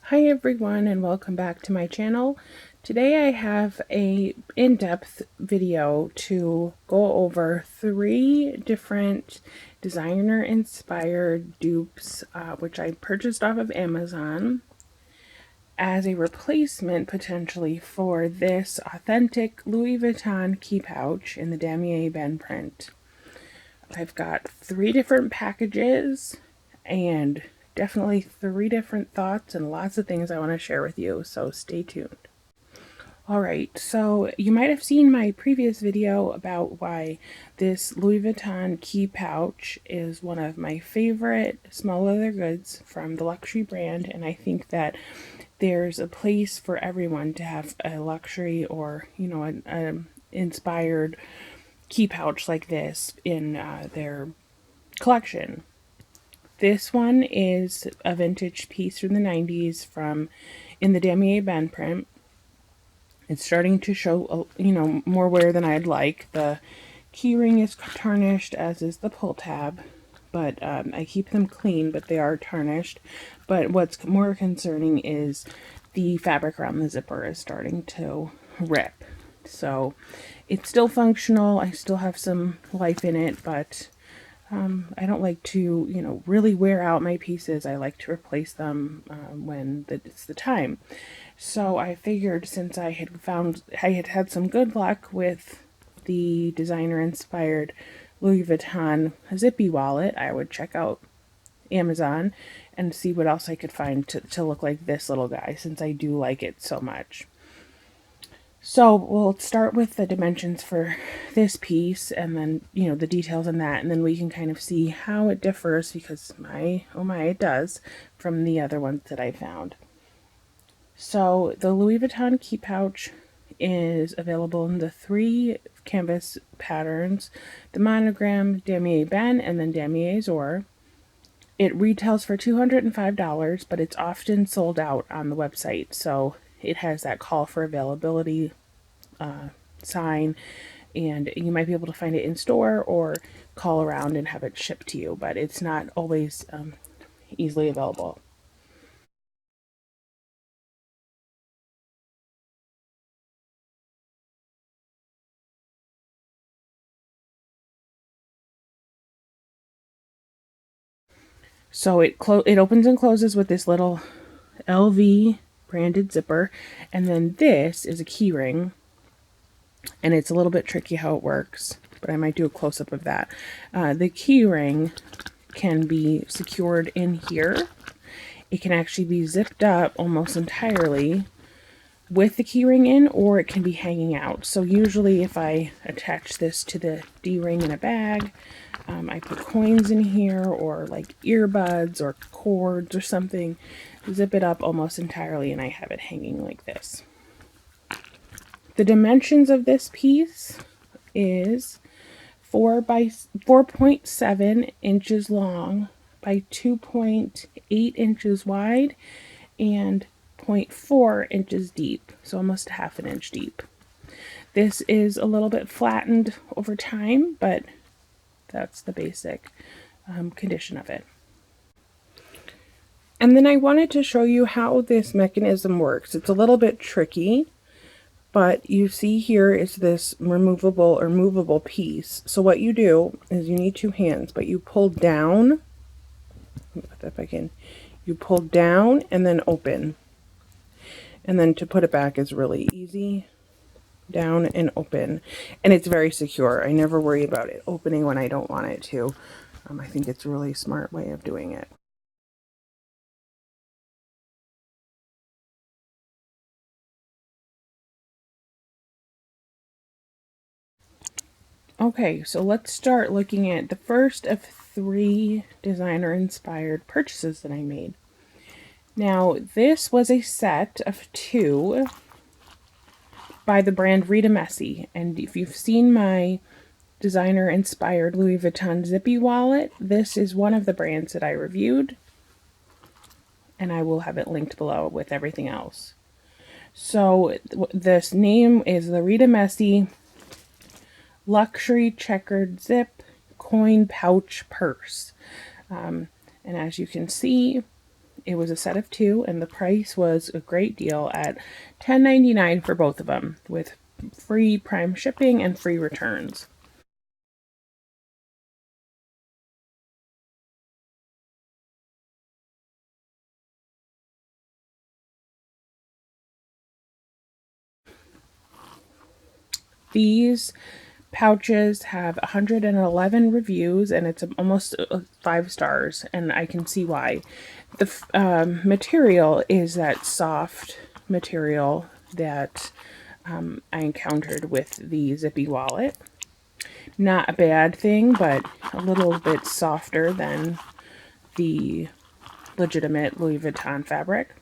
Hi everyone and welcome back to my channel. Today I have a in-depth video to go over 3 different designer inspired dupes which I purchased off of Amazon as a replacement potentially for this authentic Louis Vuitton key pouch in the Damier Ebene print. I've got 3 different packages and definitely 3 different thoughts and lots of things I want to share with you, so stay tuned. Alright, so you might have seen my previous video about why this Louis Vuitton key pouch is one of my favorite small leather goods from the luxury brand, and I think that there's a place for everyone to have a luxury or, you know, an inspired key pouch like this in their collection. This one is a vintage piece from the 90s in the Damier Ebene print. It's starting to show, you know, more wear than I'd like. The keyring is tarnished, as is the pull tab, but I keep them clean, but they are tarnished. But what's more concerning is the fabric around the zipper is starting to rip. So it's still functional. I still have some life in it, but I don't like to, you know, really wear out my pieces. I like to replace them when it's the time. So I figured, since I had had some good luck with the designer inspired Louis Vuitton zippy wallet, I would check out Amazon and see what else I could find to look like this little guy, since I do like it so much. So we'll start with the dimensions for this piece and then, you know, the details on that, and then we can kind of see how it differs, because oh my, it does, from the other ones that I found. So the Louis Vuitton key pouch is available in the 3 canvas patterns: the monogram, Damier Ebene, and then Damier Azur. It retails for $205, but it's often sold out on the website, so it has that call for availability sign, and you might be able to find it in store or call around and have it shipped to you, but it's not always easily available. So it opens and closes with this little LV branded zipper, and then this is a key ring, and it's a little bit tricky how it works, but I might do a close-up of that. The key ring can be secured in here. It can actually be zipped up almost entirely with the key ring in, or it can be hanging out. So usually if I attach this to the D-ring in a bag, I put coins in here, or like earbuds or cords or something, zip it up almost entirely, and I have it hanging like this. The dimensions of this piece is 4 by 4.7 inches long by 2.8 inches wide and 0.4 inches deep, so almost half an inch deep. This is a little bit flattened over time, but that's the basic condition of it. And then I wanted to show you how this mechanism works. It's a little bit tricky, but you see here is this removable or movable piece. So what you do is you need 2 hands, but you pull down, if I can, you pull down and then open. And then to put it back is really easy. Down and open. And it's very secure. I never worry about it opening when I don't want it to. I think it's a really smart way of doing it. Okay, so let's start looking at the first of 3 designer-inspired purchases that I made. Now, this was a set of 2 by the brand Rita Messi, and if you've seen my designer-inspired Louis Vuitton zippy wallet, this is one of the brands that I reviewed, and I will have it linked below with everything else. So this name is the Rita Messi Luxury Checkered Zip Coin Pouch Purse. And as you can see, It was a set of 2, and the price was a great deal at $10.99 for both of them, with free Prime shipping and free returns. These pouches have 111 reviews, and it's almost 5 stars, and I can see why. The material is that soft material that I encountered with the Zippy wallet. Not a bad thing, but a little bit softer than the legitimate Louis Vuitton fabric.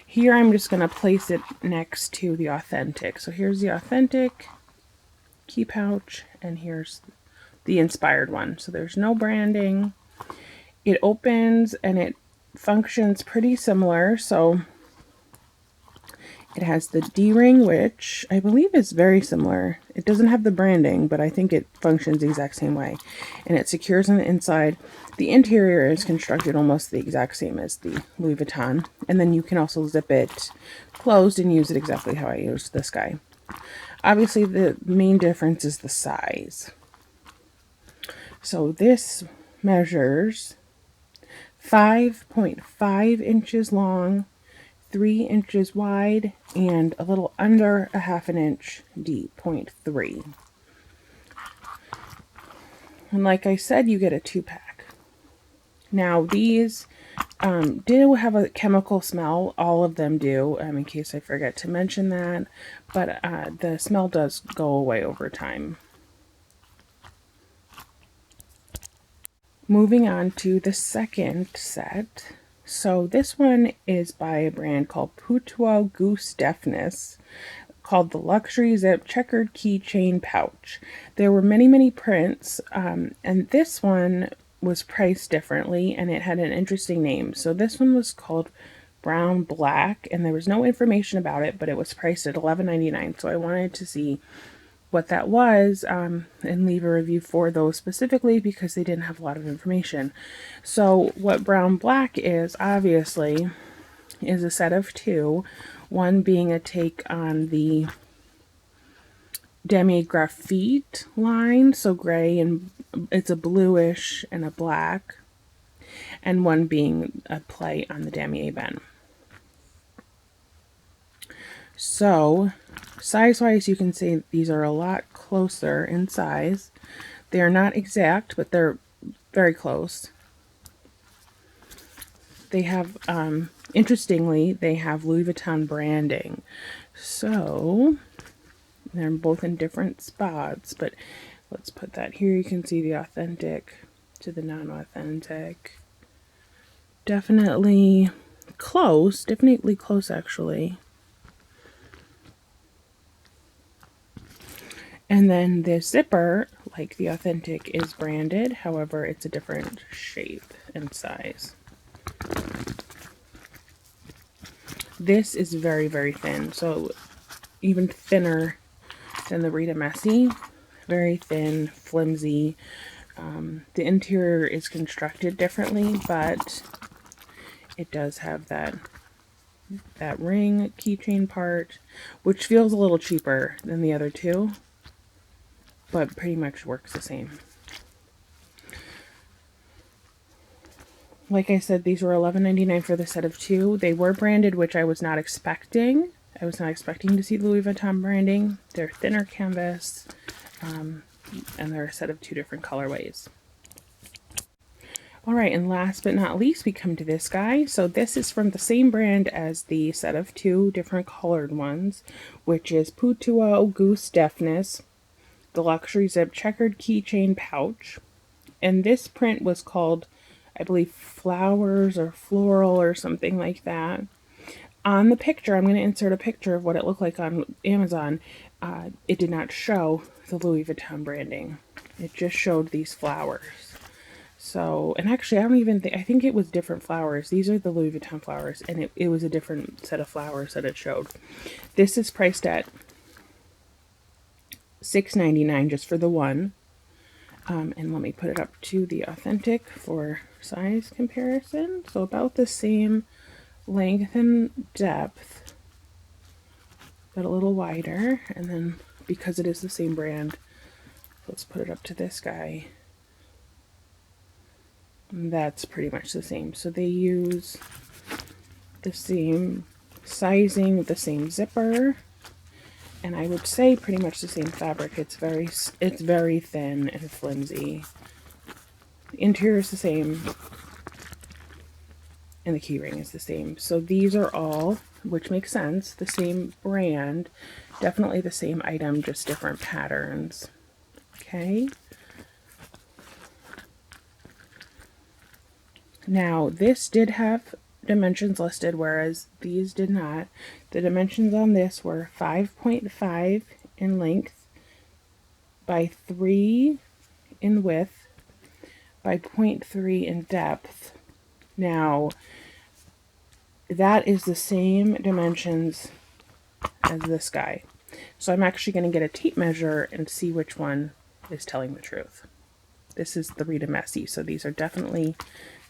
Here I'm just going to place it next to the authentic. So here's the authentic key pouch, and here's the inspired one. So there's no branding. It opens and it functions pretty similar. So it has the D-ring, which I believe is very similar. It doesn't have the branding, but I think it functions the exact same way. And it secures on the inside. The interior is constructed almost the exact same as the Louis Vuitton. And then you can also zip it closed and use it exactly how I used this guy. Obviously, the main difference is the size. So this measures 5.5 inches long, 3 inches wide, and a little under a half an inch deep, 0.3. And like I said, you get a 2-pack. Now these do have a chemical smell. All of them do, in case I forget to mention that. But the smell does go away over time. Moving on to the second set. So this one is by a brand called Putuo Goose Deafness, called the Luxuries Checkered Keychain Pouch. There were many, many prints, and this one was priced differently, and it had an interesting name. So this one was called Brown Black, and there was no information about it, but it was priced at $11.99. So I wanted to see what that was and leave a review for those specifically because they didn't have a lot of information. So what Brown Black is, obviously, is a set of 2, one being a take on the Damier Graphite line, so gray, and it's a bluish and a black, and one being a play on the Damier Ebene. So size-wise, you can see these are a lot closer in size. They are not exact, but they're very close. They have, interestingly, they have Louis Vuitton branding. So they're both in different spots, but let's put that here. You can see the authentic to the non-authentic. Definitely close actually. And then the zipper, like the authentic, is branded. However, it's a different shape and size. This is very, very thin. So even thinner than the Rita Messi. Very thin, flimsy. The interior is constructed differently, but it does have that ring keychain part, which feels a little cheaper than the other 2. But pretty much works the same. Like I said, these were $11.99 for the set of 2. They were branded, which I was not expecting. I was not expecting to see Louis Vuitton branding. They're thinner canvas, and they're a set of 2 different colorways. Alright, and last but not least, we come to this guy. So this is from the same brand as the set of 2 different colored ones, which is Putuo Goose Deafness, the Luxuries Checkered Keychain Pouch. And this print was called, I believe, Flowers or Floral or something like that. On the picture, I'm going to insert a picture of what it looked like on Amazon. It did not show the Louis Vuitton branding. It just showed these flowers. So, and actually, I don't even think, I think it was different flowers. These are the Louis Vuitton flowers, and it was a different set of flowers that it showed. This is priced at $6.99 just for the one. And let me put it up to the authentic for size comparison. So about the same length and depth, but a little wider. And then because it is the same brand, let's put it up to this guy. And that's pretty much the same. So they use the same sizing, the same zipper, and I would say pretty much the same fabric. It's very thin and flimsy. The interior is the same, and the keyring is the same. So these are all, which makes sense, the same brand, definitely the same item, just different patterns. Okay. Now this did have dimensions listed, whereas these did not. The dimensions on this were 5.5 in length by 3 in width by 0.3 in depth. Now that is the same dimensions as this guy. So I'm actually going to get a tape measure and see which one is telling the truth. This is the Rita Messi, so these are definitely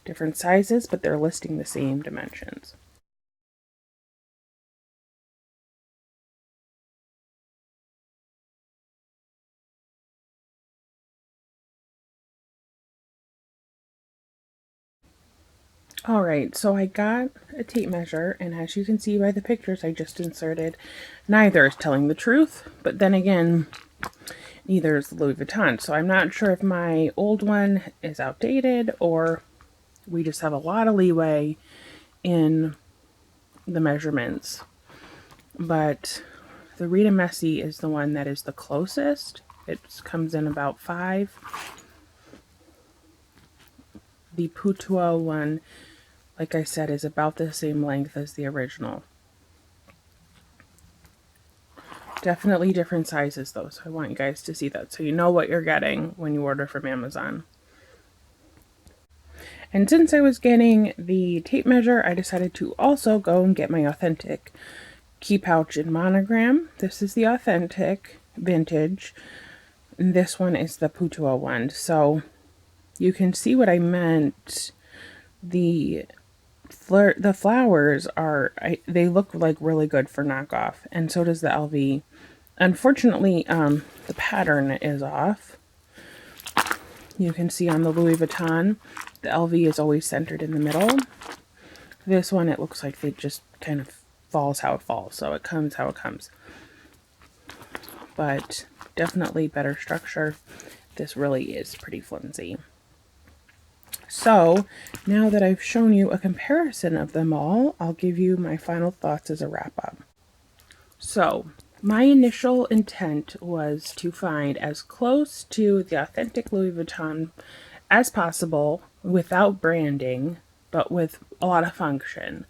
different sizes, but they're listing the same dimensions. All right, so I got a tape measure, and as you can see by the pictures I just inserted, neither is telling the truth, but then again, neither is Louis Vuitton. So I'm not sure if my old one is outdated or we just have a lot of leeway in the measurements. But the Rita Messi is the one that is the closest. It comes in about 5. The Vuitton one, like I said, is about the same length as the original. Definitely different sizes though, so I want you guys to see that so you know what you're getting when you order from Amazon. And since I was getting the tape measure, I decided to also go and get my authentic key pouch in monogram. This is the authentic vintage, and this one is the Vuitton one. So you can see what I meant. The flowers are, they look like really good for knockoff, and so does the LV. Unfortunately, the pattern is off. You can see on the Louis Vuitton, the LV is always centered in the middle. This one, it looks like it just kind of falls how it falls, so it comes how it comes. But definitely better structure. This really is pretty flimsy. So now that I've shown you a comparison of them all, I'll give you my final thoughts as a wrap-up. So my initial intent was to find as close to the authentic Louis Vuitton as possible without branding, but with a lot of function.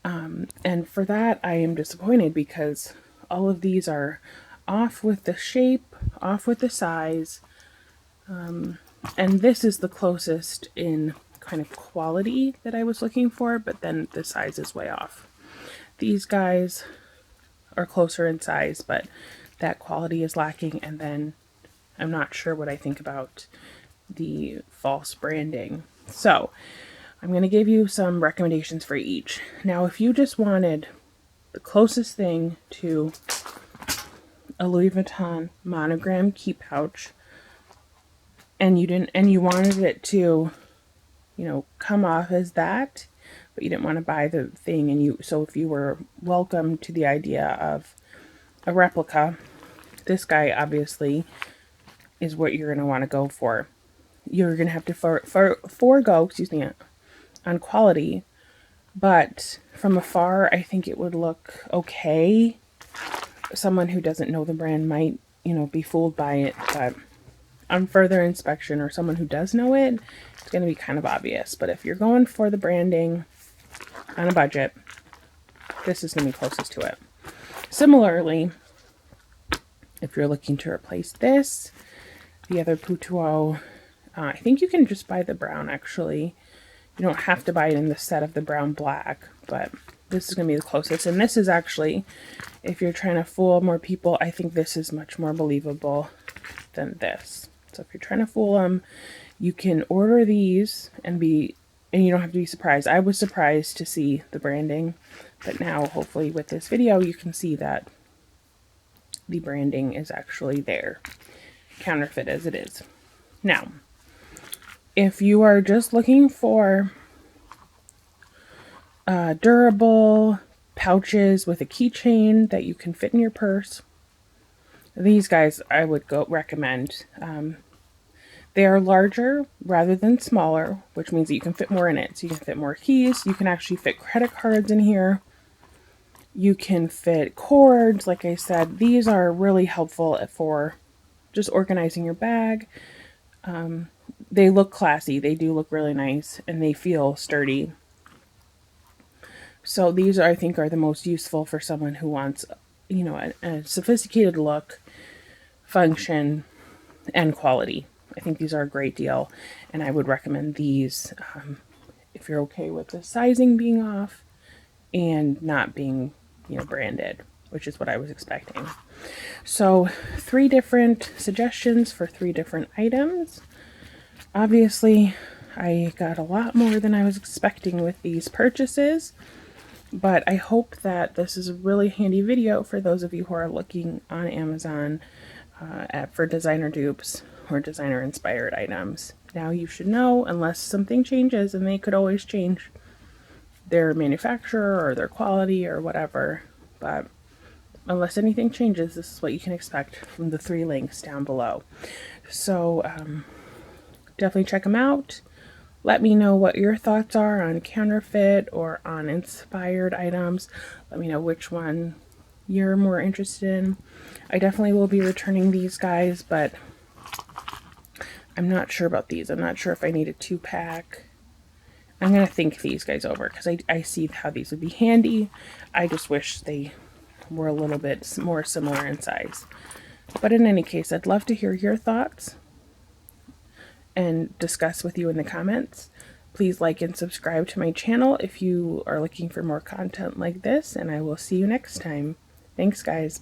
And for that, I am disappointed because all of these are off with the shape, off with the size, and this is the closest in kind of quality that I was looking for, but then the size is way off. These guys are closer in size, but that quality is lacking, and then I'm not sure what I think about the false branding. So I'm going to give you some recommendations for each. Now, if you just wanted the closest thing to a Louis Vuitton monogram key pouch, and you wanted it to, you know, come off as that, but you didn't want to buy the thing, and so if you were welcome to the idea of a replica, this guy obviously is what you're going to want to go for. You're going to have to forego, excuse me, on quality, but from afar, I think it would look okay. Someone who doesn't know the brand might, you know, be fooled by it, but on further inspection, or someone who does know it, it's going to be kind of obvious. But if you're going for the branding on a budget, this is going to be closest to it. Similarly, if you're looking to replace this, the other Vuitton, I think you can just buy the brown, actually. You don't have to buy it in the set of the brown black, but this is going to be the closest. And this is actually, if you're trying to fool more people, I think this is much more believable than this. So if you're trying to fool them, you can order these and you don't have to be surprised. I was surprised to see the branding, but now hopefully with this video you can see that the branding is actually there, counterfeit as it is. Now, if you are just looking for durable pouches with a keychain that you can fit in your purse, these guys I would recommend. They are larger rather than smaller, which means that you can fit more in it. So you can fit more keys. You can actually fit credit cards in here. You can fit cords. Like I said, these are really helpful for just organizing your bag. They look classy. They do look really nice, and they feel sturdy. So these, I think, are the most useful for someone who wants, you know, a sophisticated look, function, and quality. I think these are a great deal, and I would recommend these if you're okay with the sizing being off and not being, you know, branded, which is what I was expecting. So 3 different suggestions for 3 different items. Obviously, I got a lot more than I was expecting with these purchases, but I hope that this is a really handy video for those of you who are looking on Amazon for designer dupes or designer inspired items. Now you should know, unless something changes, and they could always change their manufacturer or their quality or whatever, but unless anything changes, this is what you can expect from the 3 links down below. So definitely check them out. Let me know what your thoughts are on counterfeit or on inspired items. Let me know which one you're more interested in. I definitely will be returning these guys, but I'm not sure about these. I'm not sure if I need a 2-pack. I'm going to think these guys over because I see how these would be handy. I just wish they were a little bit more similar in size. But in any case, I'd love to hear your thoughts and discuss with you in the comments. Please like and subscribe to my channel if you are looking for more content like this, and I will see you next time. Thanks, guys. Bye.